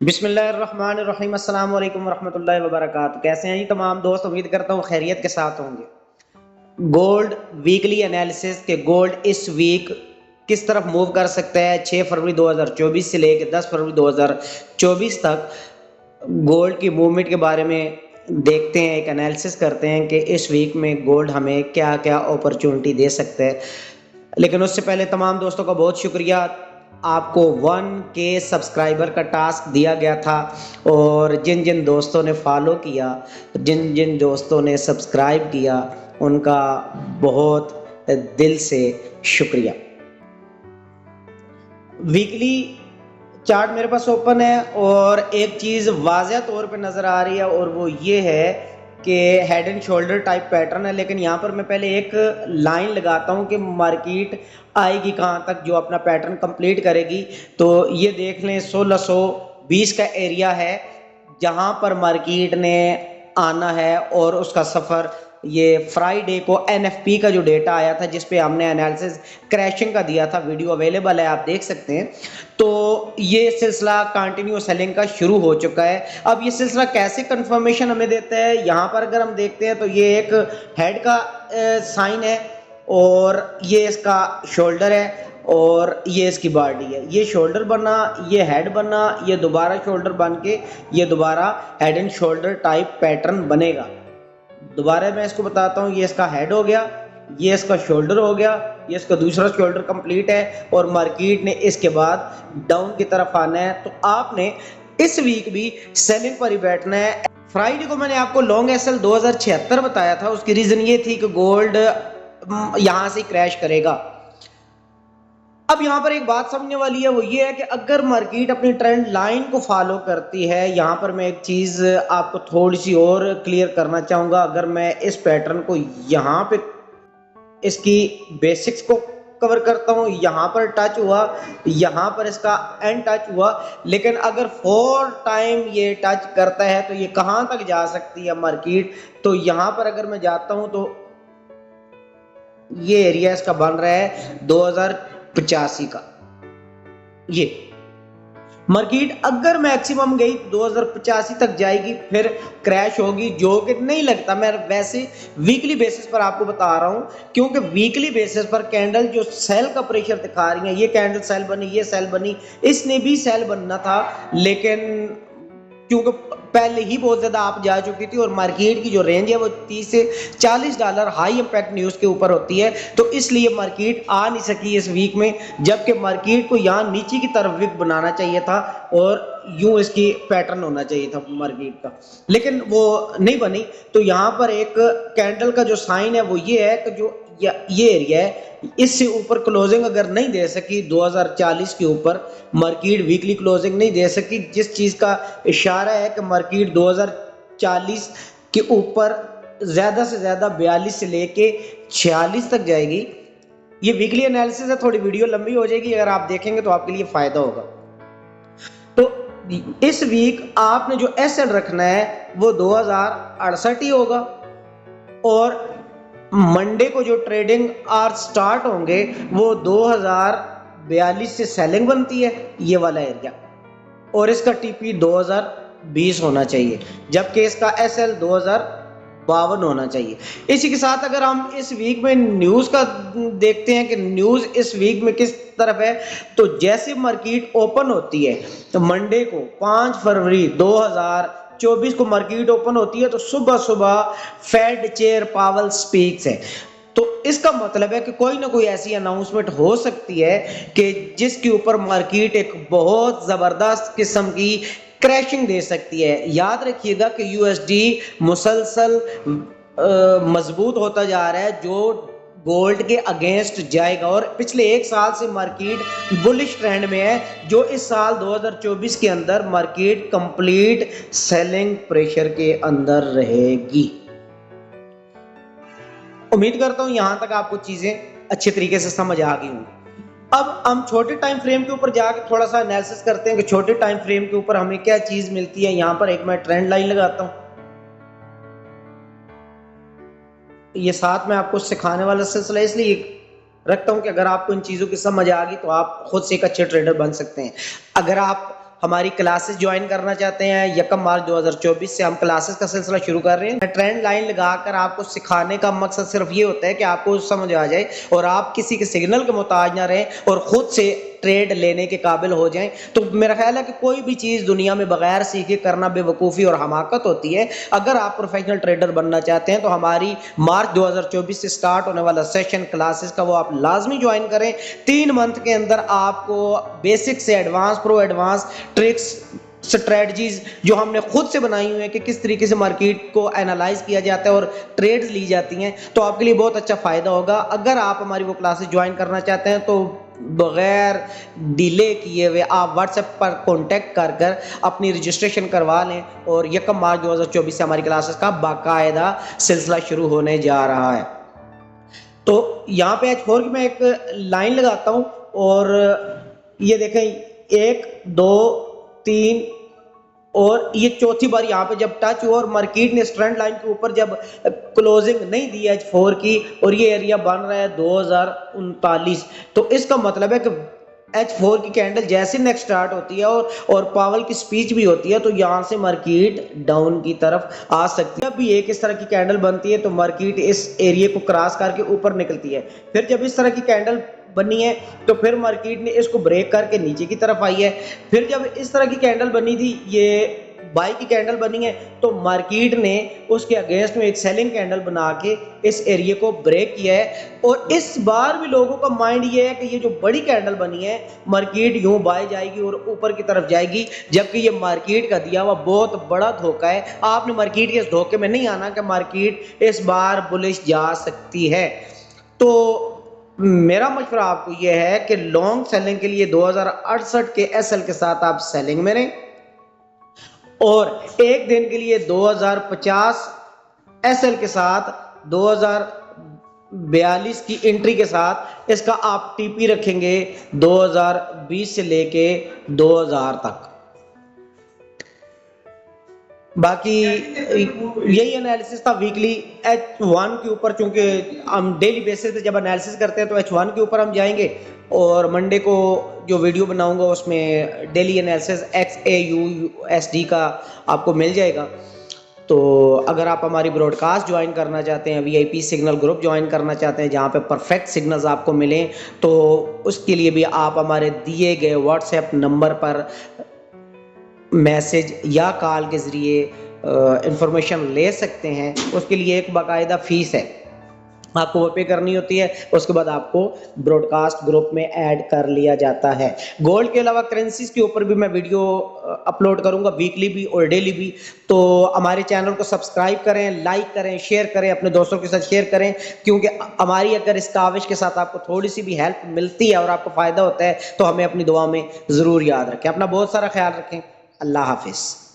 बिस्मिल्लाहिर्रहमानिर्रहीम अस्सलाम वालेकुम वरहमतुल्लाहि वबरकातुहू। कैसे हैं जी तमाम दोस्त? उम्मीद करता हूँ खैरियत के साथ होंगे। गोल्ड वीकली एनालिसिस के गोल्ड इस वीक किस तरफ मूव कर सकता है 6 फरवरी 2024 से लेकर 10 फरवरी 2024 तक गोल्ड की मूवमेंट के बारे में देखते हैं, एक एनालिसिस करते हैं कि इस वीक में गोल्ड हमें क्या क्या अपॉर्चुनिटी दे सकता है। लेकिन उससे पहले तमाम दोस्तों का बहुत शुक्रिया। आपको 1K सब्सक्राइबर का टास्क दिया गया था और जिन जिन दोस्तों ने फॉलो किया, जिन जिन दोस्तों ने सब्सक्राइब किया, उनका बहुत दिल से शुक्रिया। वीकली चार्ट मेरे पास ओपन है और एक चीज़ वाज़ह तौर पे नज़र आ रही है और वो ये है कि head and shoulder type pattern है। लेकिन यहाँ पर मैं पहले एक लाइन लगाता हूँ कि मार्केट आएगी कहाँ तक, जो अपना पैटर्न कंप्लीट करेगी। तो ये देख लें 1620 का एरिया है जहाँ पर मार्केट ने आना है और उसका सफ़र ये फ्राइडे को एनएफपी का जो डेटा आया था जिस पे हमने एनालिसिस क्रैशिंग का दिया था, वीडियो अवेलेबल है, आप देख सकते हैं। तो ये सिलसिला कंटिन्यू सेलिंग का शुरू हो चुका है। अब ये सिलसिला कैसे कंफर्मेशन हमें देता है, यहाँ पर अगर हम देखते हैं तो ये एक हेड का साइन है और ये इसका शोल्डर है और ये इसकी बॉडी है। ये शोल्डर बना, ये हेड बना, ये दोबारा शोल्डर बन के ये दोबारा head and shoulder type pattern बनेगा। दोबारा मैं इसको बताता हूँ, ये इसका हेड हो गया, ये इसका शोल्डर हो गया, ये इसका दूसरा शोल्डर कंप्लीट है और मार्केट ने इसके बाद डाउन की तरफ आना है। तो आपने इस वीक भी सेलिंग पर ही बैठना है। फ्राइडे को मैंने आपको लॉन्ग एसएल 2076 बताया था, उसकी रीजन ये थी कि गोल्ड यहां से क्रैश करेगा। अब यहाँ पर एक बात समझने वाली है, वो ये है कि अगर मार्केट अपनी ट्रेंड लाइन को फॉलो करती है, यहाँ पर मैं एक चीज़ आपको थोड़ी सी और क्लियर करना चाहूँगा। अगर मैं इस पैटर्न को यहाँ पे इसकी बेसिक्स को कवर करता हूँ, यहाँ पर टच हुआ, यहाँ पर इसका एंड टच हुआ, लेकिन अगर 4 टाइम ये टच करता है तो ये कहाँ तक जा सकती है मार्केट। तो यहाँ पर अगर मैं जाता हूँ तो ये एरिया इसका बन रहा है 2085 का। ये मार्केट अगर मैक्सिमम गई 2085 तक जाएगी, फिर क्रैश होगी, जो कि नहीं लगता। मैं वैसे वीकली बेसिस पर आपको बता रहा हूं, क्योंकि वीकली बेसिस पर कैंडल जो सेल का प्रेशर दिखा रही है, ये कैंडल सेल बनी, ये सेल बनी, इसने भी सेल बनना था, लेकिन क्योंकि पहले ही बहुत ज्यादा आप जा चुकी थी और मार्केट की जो रेंज है वो 30 से $40 हाई इंपैक्ट न्यूज के ऊपर होती है, तो इसलिए मार्केट आ नहीं सकी इस वीक में। जबकि मार्केट को यहाँ नीचे की तरफ वीक बनाना चाहिए था और यूं इसकी पैटर्न होना चाहिए था मार्केट का, लेकिन वो नहीं बनी। तो यहाँ पर एक कैंडल का जो साइन है वो ये है कि जो ये एरिया है, इससे ऊपर क्लोजिंग अगर नहीं दे सकी 2040 के ऊपर, मार्केट वीकली क्लोजिंग नहीं दे सकी, जिस चीज का इशारा है कि मार्केट 2040 के ऊपर ज्यादा से ज्यादा 42 से लेके 46 तक जाएगी। ये वीकली एनालिसिस है, थोड़ी वीडियो लंबी हो जाएगी, अगर आप देखेंगे तो आपके लिए फायदा होगा। तो इस वीक आपने जो एसएल रखना है वो 2068 ही होगा और मंडे को जो ट्रेडिंग आवर स्टार्ट होंगे वो 2042 से सेलिंग बनती है, ये वाला एरिया, और इसका टीपी 2020 होना चाहिए, जबकि इसका एसएल 2052 होना चाहिए। इसी के साथ अगर हम इस वीक में न्यूज का देखते हैं कि न्यूज इस वीक में किस तरफ है, तो जैसे मार्केट ओपन होती है तो मंडे को 5 फरवरी 2024 को मार्केट ओपन होती है तो सुबह सुबह फेड चेयर पावल स्पीक्स है। तो इसका मतलब है कि कोई ना कोई ऐसी अनाउंसमेंट हो सकती है कि जिसके ऊपर मार्केट एक बहुत जबरदस्त किस्म की क्रैशिंग दे सकती है। याद रखिएगा कि यूएसडी मुसलसल मजबूत होता जा रहा है, जो गोल्ड के अगेंस्ट जाएगा, और पिछले एक साल से मार्केट बुलिश ट्रेंड में है, जो इस साल 2024 के अंदर मार्केट कंप्लीट सेलिंग प्रेशर के अंदर रहेगी। उम्मीद करता हूं यहां तक आपको चीजें अच्छे तरीके से समझ आ गई होंगी। अब हम छोटे टाइम फ्रेम के ऊपर जाकर थोड़ा सा एनालिसिस करते हैं कि छोटे टाइम फ्रेम के ऊपर हमें क्या चीज मिलती है। यहां पर एक मैं ट्रेंड लाइन लगाता हूं, ये साथ में आपको सिखाने वाला सिलसिला इसलिए रखता हूं कि अगर आपको इन चीजों की समझ आ गई तो आप खुद से एक अच्छे ट्रेडर बन सकते हैं। अगर आप हमारी क्लासेस ज्वाइन करना चाहते हैं, 1 मार्च 2024 से हम क्लासेस का सिलसिला शुरू कर रहे हैं। ट्रेंड लाइन लगाकर आपको सिखाने का मकसद सिर्फ ये होता है कि आपको समझ आ जाए और आप किसी के सिग्नल के मोहताज ना रहें और खुद से ट्रेड लेने के काबिल हो जाएं। तो मेरा ख्याल है कि कोई भी चीज़ दुनिया में बगैर सीखे करना बेवकूफ़ी और हमाकत होती है। अगर आप प्रोफेशनल ट्रेडर बनना चाहते हैं तो हमारी मार्च 2024 से स्टार्ट होने वाला सेशन क्लासेस का वो आप लाजमी ज्वाइन करें। 3 मंथ के अंदर आपको बेसिक से advance pro advance tricks strategies जो हमने खुद से बनाई हुई है कि किस तरीके से मार्केट को एनालाइज किया जाता है और ट्रेड्स ली जाती हैं, तो आपके लिए बहुत अच्छा फ़ायदा होगा। अगर आप हमारी वो क्लासेस ज्वाइन करना चाहते हैं तो बगैर डिले किए हुए आप व्हाट्सएप पर कांटेक्ट कर कर अपनी रजिस्ट्रेशन करवा लें और 1 मार्च 2024 से हमारी क्लासेस का बाकायदा सिलसिला शुरू होने जा रहा है। तो यहाँ पे H4 की मैं एक लाइन लगाता हूँ और ये देखें 1 2 3 और ये चौथी बार यहाँ पे जब टच हुआ और मार्केट ने स्ट्रेंड लाइन के ऊपर जब क्लोजिंग नहीं दी H4 की और ये एरिया बन रहा है 2039, तो इसका मतलब है कि H4 की कैंडल जैसे नेक्स्ट स्टार्ट होती है और पावल की स्पीच भी होती है तो यहाँ से मार्केट डाउन की तरफ आ सकती है। अभी एक इस तरह की कैंडल बनती है तो मार्केट इस एरिया को क्रॉस करके ऊपर निकलती है। फिर जब इस तरह की कैंडल बनी है तो फिर मार्केट ने इसको ब्रेक करके नीचे की तरफ आई है। फिर जब इस तरह की कैंडल बनी थी, ये बाई की कैंडल बनी है, तो मार्केट ने उसके अगेंस्ट में एक सेलिंग कैंडल बना के इस एरिया को ब्रेक किया है। और इस बार भी लोगों का माइंड ये है कि ये जो बड़ी कैंडल बनी है मार्केट यूं बाय जाएगी और ऊपर की तरफ जाएगी, जबकि ये मार्केट का दिया हुआ बहुत बड़ा धोखा है। आपने मार्केट के इस धोखे में नहीं आना कि मार्केट इस बार बुलिश जा सकती है। तो मेरा मशवरा आपको यह है कि लॉन्ग सेलिंग के लिए 2068 के एसएल के साथ आप सेलिंग में रहें और एक दिन के लिए 2050 एसएल के साथ 2042 की एंट्री के साथ इसका आप टीपी रखेंगे 2020 से लेके 2000 तक। बाकी यही एनालिसिस था वीकली H1 के ऊपर, चूंकि हम डेली बेसिस पे जब एनालिसिस करते हैं तो H1 के ऊपर हम जाएंगे और मंडे को जो वीडियो बनाऊंगा उसमें डेली एनालिसिस XAUUSD का आपको मिल जाएगा। तो अगर आप हमारी ब्रॉडकास्ट ज्वाइन करना चाहते हैं, VIP सिग्नल ग्रुप ज्वाइन करना चाहते हैं जहाँ पे परफेक्ट सिग्नल्स आपको मिलें, तो उसके लिए भी आप हमारे दिए गए व्हाट्सएप नंबर पर मैसेज या कॉल के ज़रिए इंफॉर्मेशन ले सकते हैं। उसके लिए एक बाकायदा फ़ीस है, आपको वो पे करनी होती है। उसके बाद आपको ब्रॉडकास्ट ग्रुप में ऐड कर लिया जाता है। गोल्ड के अलावा करेंसीज के ऊपर भी मैं वीडियो अपलोड करूंगा वीकली भी और डेली भी। तो हमारे चैनल को सब्सक्राइब करें, लाइक करें, शेयर करें, अपने दोस्तों के साथ शेयर करें, क्योंकि हमारी अगर इस काविश के साथ आपको थोड़ी सी भी हेल्प मिलती है और आपको फ़ायदा होता है तो हमें अपनी दुआ में ज़रूर याद रखें। अपना बहुत सारा ख्याल रखें। अल्लाह हाफिज़।